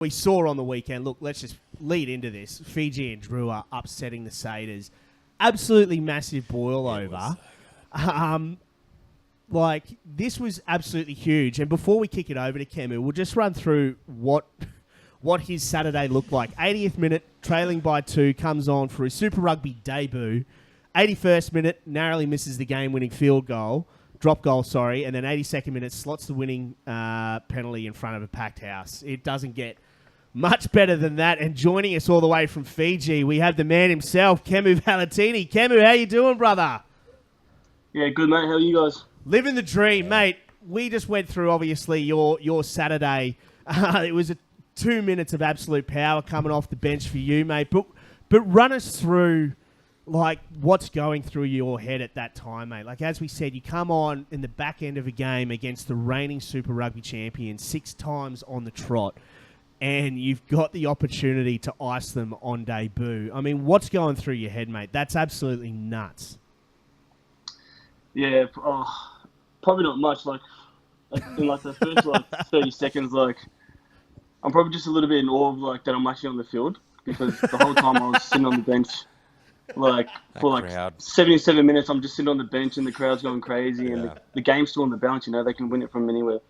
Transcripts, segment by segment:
we saw on the weekend, look, let's just lead into this. Fiji and Drua upsetting the Satyrs. Absolutely massive boil over. This was absolutely huge. And before we kick it over to Kemu, we'll just run through what his Saturday looked like. 80th minute, trailing by 2, comes on for his Super Rugby debut. 81st minute, narrowly misses the game-winning drop goal, and then 82nd minute, slots the winning penalty in front of a packed house. It doesn't get much better than that. And joining us all the way from Fiji, we have the man himself, Kemu Valetini. Kemu, how you doing, brother? Yeah, good, mate. How are you guys? Living the dream, mate. We just went through, obviously, your Saturday. It was 2 minutes of absolute power coming off the bench for you, mate. But run us through, what's going through your head at that time, mate. As we said, you come on in the back end of a game against the reigning Super Rugby champion 6 times on the trot, and you've got the opportunity to ice them on debut. I mean, what's going through your head, mate? That's absolutely nuts. Yeah, probably not much. In the first 30 seconds, I'm probably just a little bit in awe of that I'm actually on the field, because the whole time I was sitting on the bench, for 77 minutes, I'm just sitting on the bench and the crowd's going crazy, and the game's still on the bounce. They can win it from anywhere.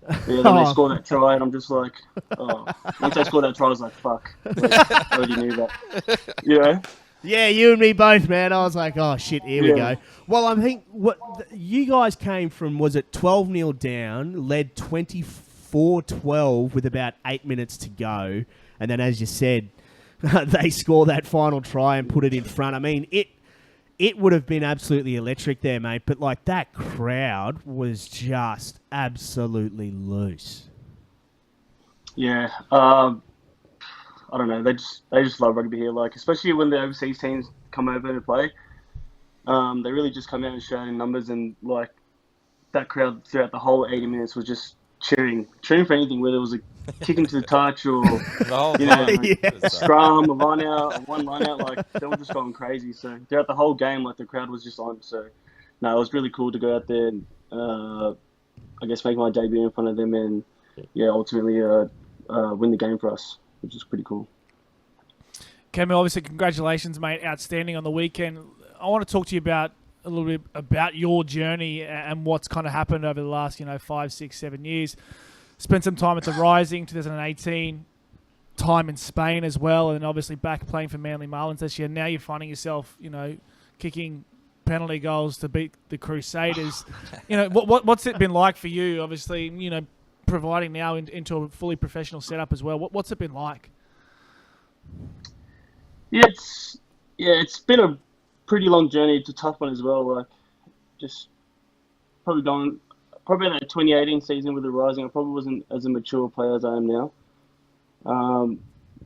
Yeah, then they score that try, and I'm just once they score that try, I was like, fuck. I already knew that. Yeah, you and me both, man. I was like, oh, shit, here we go. Well, I think you guys came from, was it 12-0 down, led 24-12 with about 8 minutes to go. And then, as you said, they score that final try and put it in front. I mean, it would have been absolutely electric there, mate. But, that crowd was just absolutely loose. Yeah, I don't know. They just love rugby here. Especially when the overseas teams come over to play, they really just come out and show in numbers. And that crowd throughout the whole 80 minutes was just cheering for anything, whether it was a kick into the touch or a scrum, a line out, one line out. They were just going crazy. So throughout the whole game, the crowd was just on. So no, it was really cool to go out there and I guess make my debut in front of them and ultimately win the game for us, which is pretty cool. Kemu, obviously, congratulations, mate. Outstanding on the weekend. I want to talk to you a little bit about your journey and what's kind of happened over the last, 5, 6, 7 years. Spent some time at the Rising, 2018, time in Spain as well, and obviously back playing for Manly Marlins this year. Now you're finding yourself, kicking penalty goals to beat the Crusaders. What's it been like for you? Obviously, providing now into a fully professional setup as well. What's it been like? It's been a pretty long journey. It's a tough one as well. Just probably that 2018 season with the Rising, I probably wasn't as a mature player as I am now.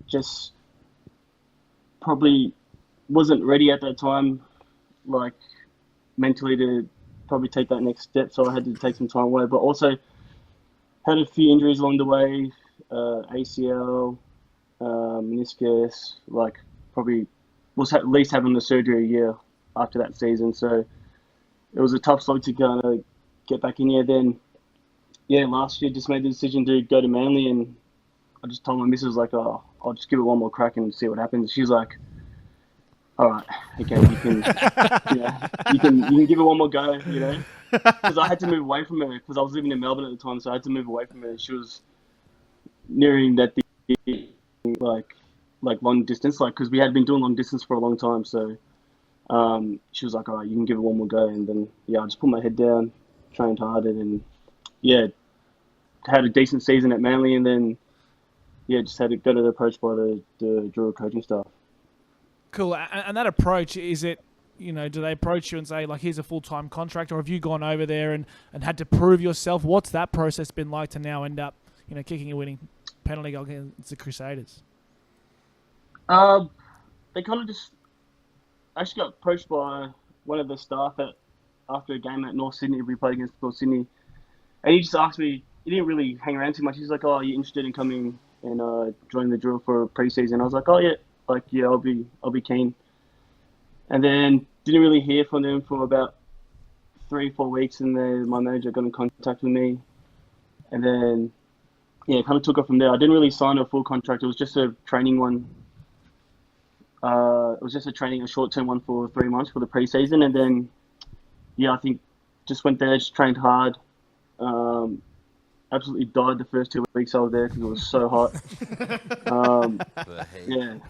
Just probably wasn't ready at that time, mentally to probably take that next step. So I had to take some time away, but also had a few injuries along the way, ACL, meniscus, probably was at least having the surgery a year after that season. So it was a tough slog to kind of get back in here. Then, last year just made the decision to go to Manly, and I just told my missus, I'll just give it one more crack and see what happens. She's like, all right, okay, you can, you can give it one more go, because I had to move away from her because I was living in Melbourne at the time, so I had to move away from her. She was nearing that long distance, because we had been doing long distance for a long time. So she was like, all right, you can give it one more go. And then I just put my head down, trained hard, and had a decent season at Manly, and then just had to got approached by the Drua coaching staff. Cool. And that approach, is it, do they approach you and say, here's a full-time contract, or have you gone over there and had to prove yourself? What's that process been like to now end up, kicking a winning penalty goal against the Crusaders? They kind of just actually got approached by one of the staff after a game at North Sydney. We played against North Sydney, and he just asked me. He didn't really hang around too much. He's like, "Oh, are you interested in coming and joining the Drua for pre-season?" I was like, "Oh yeah, I'll be keen." And then didn't really hear from them for about 3-4 weeks, and then my manager got in contact with me, and then yeah, kind of took off from there. I didn't really sign a full contract. It was just a training one. It was just a short-term one for 3 months for the preseason, and then I think just went there, just trained hard. Absolutely died the first 2 weeks I was there because it was so hot. The heat.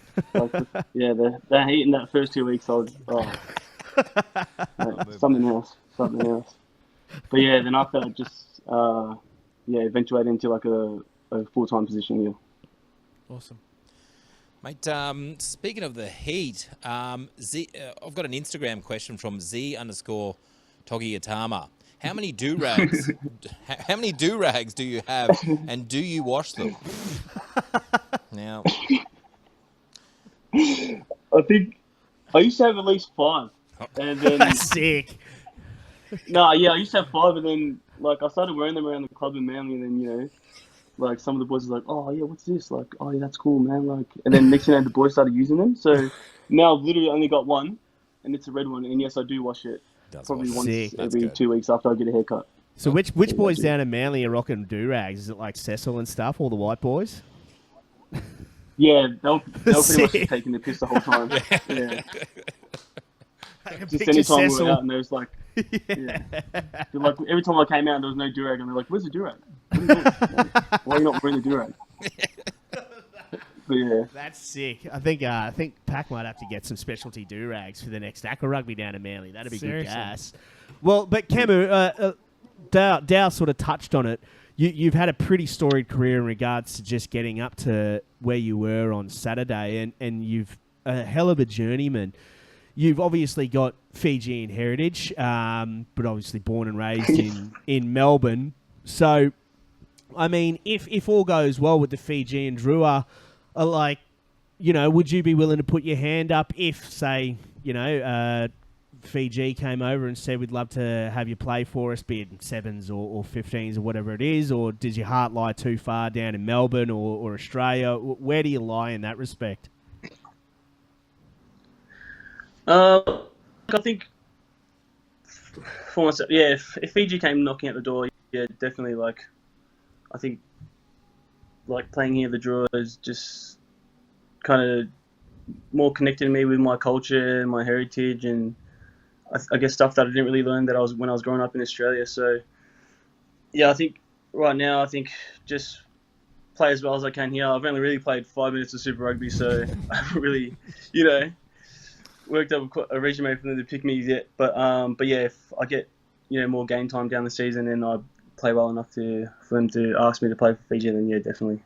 The heat in that first 2 weeks, I was something else. But yeah, then after that, just eventuated into like a full-time position here. Awesome. Mate, speaking of the heat, Z, I've got an Instagram question from Z_Togiyatama. How many do-rags? How many do-rags do you have, and do you wash them? Now, I think I used to have at least 5, and then That's sick. I used to have 5, and then like I started wearing them around the club in Manly, and then like some of the boys were like, "Oh yeah, what's this?" Like, "Oh yeah, that's cool, man." Like, and then next thing you know, the boys started using them. So now I've literally only got one, and it's a red one. And yes, I do wash it probably once Sick. every 2 weeks after I get a haircut. So which boys down in Manly are rocking do-rags? Is it like Cecil and stuff, all the white boys? Yeah, they were pretty much just taking the piss the whole time. Yeah. Just any time we were out, and there was like, like every time I came out, there was no durag, and they're like, "Where's the durag? What are you doing? Like, why are you not wearing the durag?" But yeah, That's sick. I think Pac might have to get some specialty do-rags for the next Aqua Rugby down in Manly. That'd be Seriously. good gas. Well, but Camu, Dow sort of touched on it. You've had a pretty storied career in regards to just getting up to where you were on Saturday, and you've a hell of a journeyman. You've obviously got Fijian heritage, but obviously born and raised in Melbourne. So, I mean, if all goes well with the Fijian Drua, would you be willing to put your hand up if, say, Fiji came over and said, "We'd love to have you play for us," be it in 7s or 15s or whatever it is, or does your heart lie too far down in Melbourne or Australia? Where do you lie in that respect? I think for myself, if Fiji came knocking at the door, definitely. Like, I think like playing here, the Drua is just kind of more connected to me with my culture and my heritage, and I guess stuff that I didn't really learn when I was growing up in Australia. So I think right now, just play as well as I can here. I've only really played 5 minutes of Super Rugby, so I haven't really, worked up a resume for them to pick me yet. But if I get more game time down the season and I play well enough for them to ask me to play for Fiji, then definitely.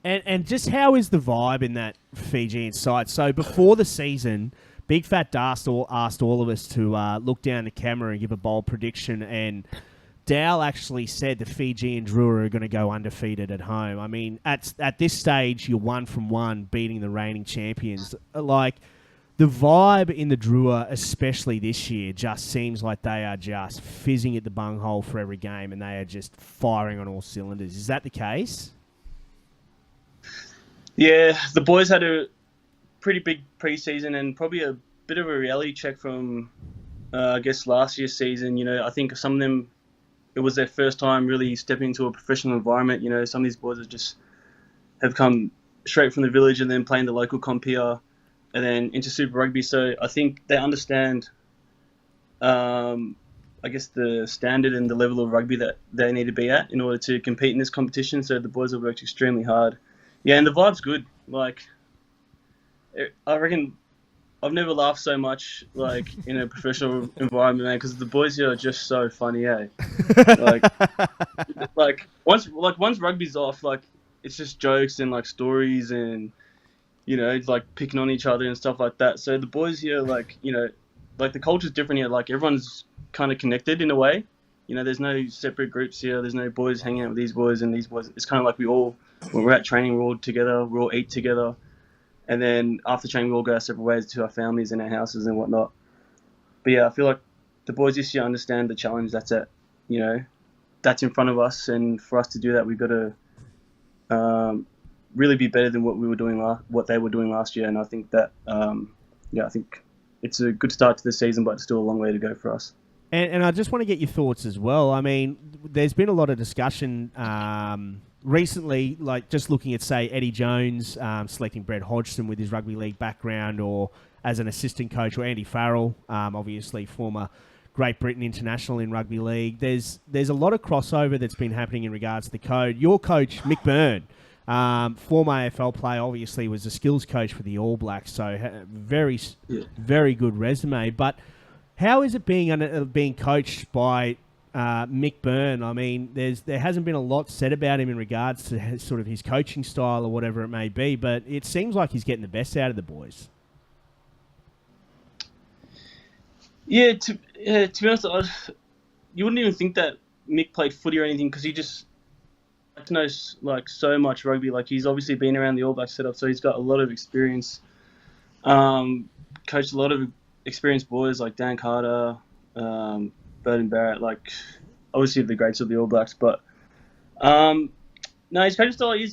And just how is the vibe in that Fijian side? So before the season, Big Fat Dust asked all of us to look down the camera and give a bold prediction, and Dal actually said the Fijian Drua are going to go undefeated at home. I mean, at this stage, you're 1 from 1, beating the reigning champions. Like, the vibe in the Drua, especially this year, just seems like they are just fizzing at the bunghole for every game, and they are just firing on all cylinders. Is that the case? Yeah, the boys had a pretty big preseason and probably a bit of a reality check from, I guess, last year's season. I think some of them, it was their first time really stepping into a professional environment. Some of these boys have come straight from the village and then playing the local comp here and then into Super Rugby. So I think they understand, I guess, the standard and the level of rugby that they need to be at in order to compete in this competition. So the boys have worked extremely hard. Yeah, and the vibe's good. Like, I reckon I've never laughed so much, like, in a professional environment, man, because the boys here are just so funny, eh? Like once rugby's off, like, it's just jokes and, like, stories and, like, picking on each other and stuff like that. So the boys here, like, like, the culture's different here. Like, everyone's kind of connected in a way. There's no separate groups here. There's no boys hanging out with these boys and these boys. It's kind of like when we're at training, we're all together, we all eat together. And then after training, we all go our separate ways to our families and our houses and whatnot. But yeah, I feel like the boys this year understand the challenge that's that's in front of us. And for us to do that, we've got to really be better than what they were doing last year. And I think that, I think it's a good start to the season, but it's still a long way to go for us. And I just want to get your thoughts as well. I mean, there's been a lot of discussion recently, like just looking at, say, Eddie Jones selecting Brett Hodgson with his rugby league background, or as an assistant coach, or Andy Farrell, obviously former Great Britain international in rugby league. There's a lot of crossover that's been happening in regards to the code. Your coach, Mick Byrne, former AFL player, obviously was a skills coach for the All Blacks, so very good resume. But how is it being coached by Mick Byrne? I mean, there hasn't been a lot said about him in regards to sort of his coaching style or whatever it may be, but it seems like he's getting the best out of the boys. Yeah, to be honest, you wouldn't even think that Mick played footy or anything, because he just knows like so much rugby. Like, he's obviously been around the All Blacks setup, so he's got a lot of experience. Coached a lot of experienced boys like Dan Carter, Burton Barrett, like obviously the greats of the All Blacks. But no, his coaching style, I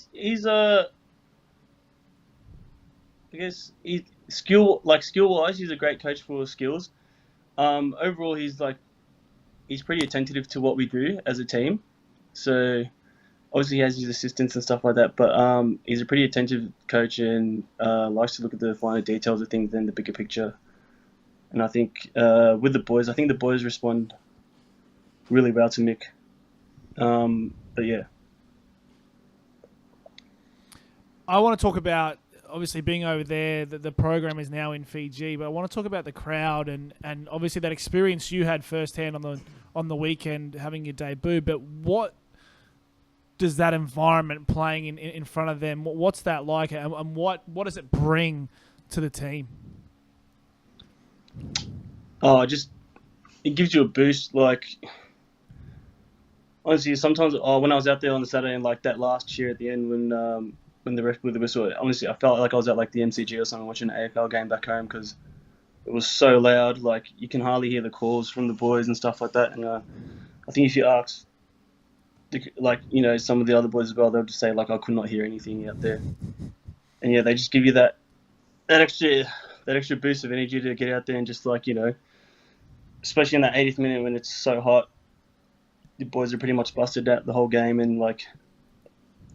guess skill wise, he's a great coach for skills. Overall, he's pretty attentive to what we do as a team. So obviously he has his assistants and stuff like that, but he's a pretty attentive coach and likes to look at the finer details of things than the bigger picture. And I think with the boys, the boys respond really well to Mick. But yeah. I want to talk about, obviously being over there, the program is now in Fiji, but I want to talk about the crowd and obviously that experience you had firsthand on the weekend having your debut. But what does that environment playing in front of them, what's that like, and what does it bring to the team? Oh, it gives you a boost. Like, honestly, sometimes when I was out there on the Saturday and like that last cheer at the end when the ref blew the whistle, honestly, I felt like I was at like the MCG or something watching an AFL game back home, because it was so loud. Like, you can hardly hear the calls from the boys and stuff like that. And I think if you ask, like, you know, some of the other boys as well, they'll just say like, I could not hear anything out there. And yeah, they just give you that extra boost of energy to get out there and just, like, you know, especially in that 80th minute when it's so hot, the boys are pretty much busted out the whole game, and like,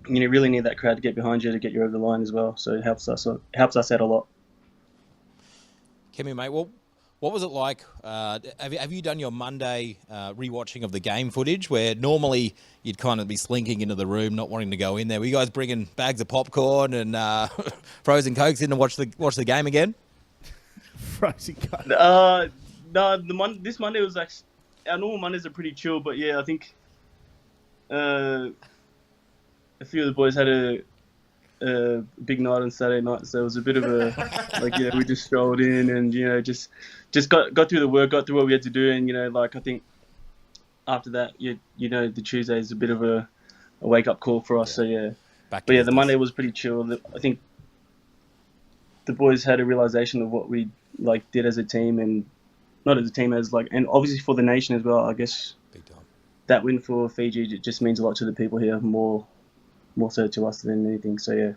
you really need that crowd to get behind you to get you over the line as well. So it helps us out a lot. Kemi, mate, what was it like? Have you done your Monday rewatching of the game footage, where normally you'd kind of be slinking into the room, not wanting to go in there? Were you guys bringing bags of popcorn and frozen cokes in to watch the game again? Frozen coke. No, this Monday was like, our normal Mondays are pretty chill, but yeah, I think a few of the boys had a big night on Saturday night, so it was a bit of a we just strolled in and, you know, just got through the work, got through what we had to do, and, you know, like, I think after that, you know, the Tuesday is a bit of a wake up call for us. Yeah. So yeah, but yeah, the Monday was pretty chill. I think the boys had a realization of what we like did as a team, and not as a team, as like, and obviously for the nation as well. I guess big time. That win for Fiji just means a lot to the people here, more so to us than anything. So yeah.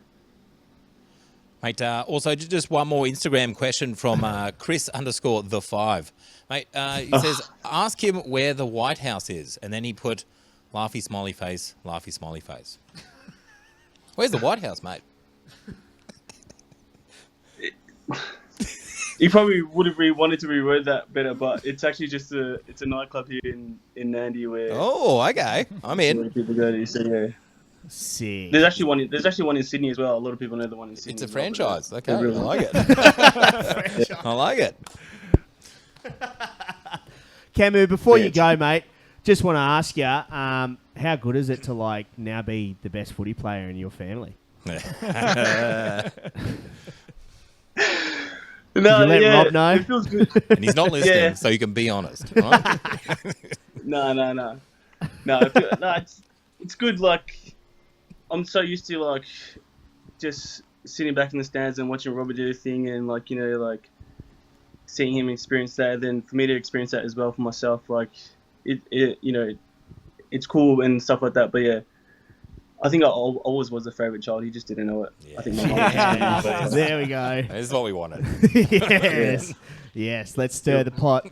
Mate, also just one more Instagram question from Chris_the5. Mate, he says, ask him where the White House is, and then he put laughy smiley face, laughy smiley face. Where's the White House, mate? He probably would have wanted to reword that better, but it's actually just it's a nightclub here in Nandi where. Oh, okay, I'm in. Where people go to, so yeah. Sick. There's actually one in Sydney as well. A lot of people know the one in Sydney. It's a franchise. Well, okay, I really like it. I like it. Camu, before you go, mate, just want to ask you, how good is it to like now be the best footy player in your family? No, Did you let Rob know? It feels good. And he's not listening, so you can be honest. Right? No. It's good. Like, I'm so used to like just sitting back in the stands and watching Robert do a thing, and like, you know, like seeing him experience that. Then for me to experience that as well for myself, like it you know, it's cool and stuff like that. But yeah, I think I always was a favourite child. He just didn't know it. Yeah. I think my mum was There we go. This is what we wanted. Yes. Let's stir the pot.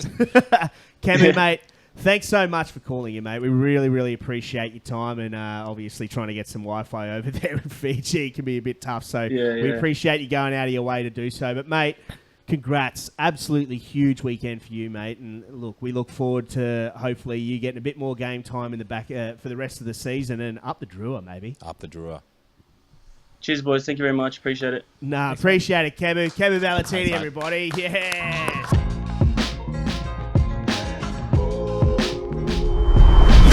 Camu, mate, Thanks so much for calling in, mate. We really, really appreciate your time, and obviously trying to get some Wi-Fi over there in Fiji can be a bit tough. So we appreciate you going out of your way to do so. But, mate, congrats. Absolutely huge weekend for you, mate. And, look, we look forward to hopefully you getting a bit more game time in the back for the rest of the season and up the Drua, maybe. Up the Drua. Cheers, boys. Thank you very much. Appreciate it. Appreciate it, Kemu. Kemu Valentini, Thanks, mate. everybody. Yeah.